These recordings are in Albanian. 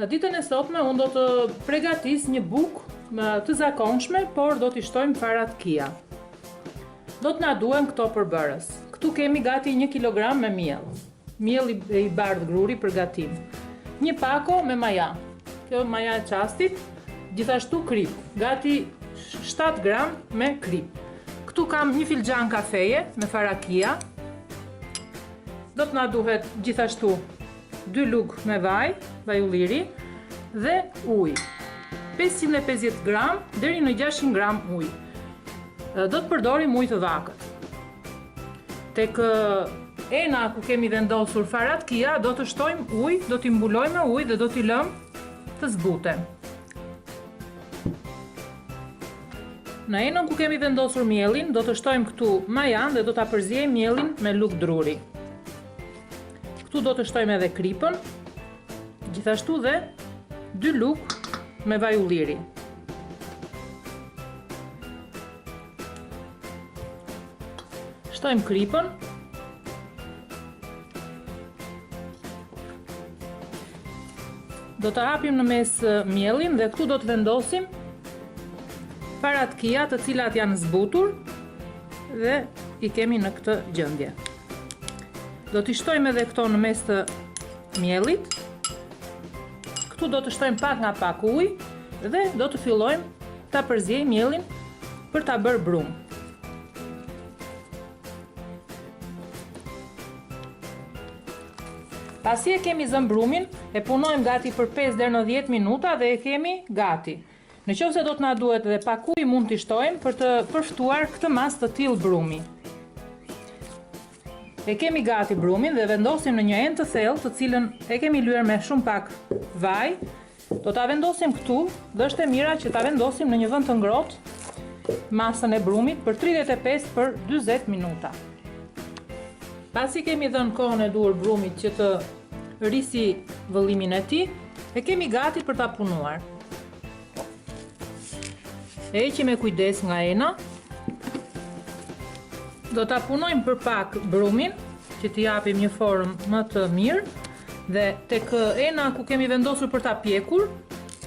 Në ditën e sotme unë do të përgatis një bukë të zakonshme, por do t'i shtojmë farat kia. Do të na duhen këto përbërës. Këtu kemi gati 1 kg me miell. Miell i bardhë gruri për gatim. Një pako me maja. Kjo maja e çastit, gjithashtu krip. Gati 7 gram me krip. Këtu kam 1 filxhan kafeje me farakia. Do të na duhet gjithashtu 2 lugë me vaj, vaj ulliri dhe ujë. 550 gram deri në 600 gram ujë. Do të përdorim ujë të vakët. Tek ena ku kemi vendosur farat kia, do të shtojmë ujë, do t'i mbulojmë me ujë dhe do t'i lëmë të zbuten. Në enën ku kemi vendosur miellin, do të shtojmë këtu majan dhe do ta përziejmë miellin me lugë druri. Këtu do të shtojmë edhe kripën, gjithashtu dhe 2 lugë me vaj ulliri. Shtojmë kripën. Do të hapim në mes miellin dhe këtu do të vendosim farat kia të cilat janë zbutur dhe i kemi në këtë gjendje. Do t'i shtojmë edhe këto në mes të miellit. Këtu do të shtojmë pak nga pak ujë dhe do të fillojmë ta përziejmë miellin për ta bërë brumë. Pasi e kemi zënë brumin, e punojmë gati për 5 deri në 10 minuta dhe e kemi gati. Nëse do të na duhet edhe pak ujë, mund t'i shtojmë për të përftuar këtë mas të tillë brumi. E kemi gati brumin dhe vendosim në një enë të thellë, të cilën e kemi lyer me shumë pak vaj. Do ta vendosim këtu dhe është e mira që ta vendosim në një vend të ngrohtë masën e brumit për 35 për 40 minuta. Pasi kemi dhënë kohën e duhur brumit që të rrisi vëllimin e tij, e kemi gati për ta punuar. E heqim me kujdes nga ena. Do ta punojmë për pak brumin, që t'i japim një formë më të mirë, dhe tek ena ku kemi vendosur për ta pjekur,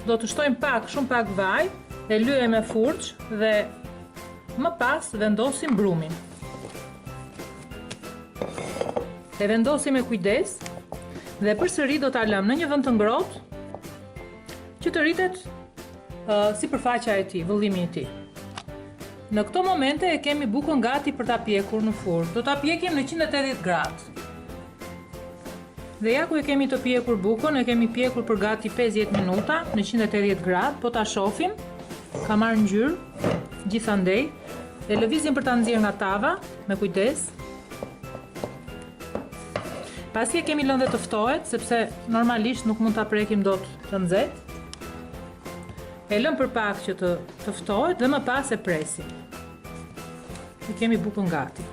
do të shtojmë pak, shumë pak vaj, e lyejmë me furçë dhe më pas vendosim brumin. E vendosim me kujdes dhe përsëri do ta lëmë në një vend të ngrohtë që të rritet sipërfaqja e tij, vëllimi i tij. Në këto momente e kemi bukën gati për ta pjekur në furrë. Do ta pjekim në 180 gradë. Dhe ja ku e kemi të pjekur bukën, e kemi pjekur për gati 50 minuta në 180 gradë, po ta shohim, ka marrë ngjyrë gjithandej. E lëvizim për ta nxjerrë nga tava me kujdes. Pasi e kemi lënë dhe të ftohet, sepse normalisht nuk mund ta prekim dot të nxehtë. E lëm për pak që të ftohet dhe më pas e presim. E kemi bukën gati.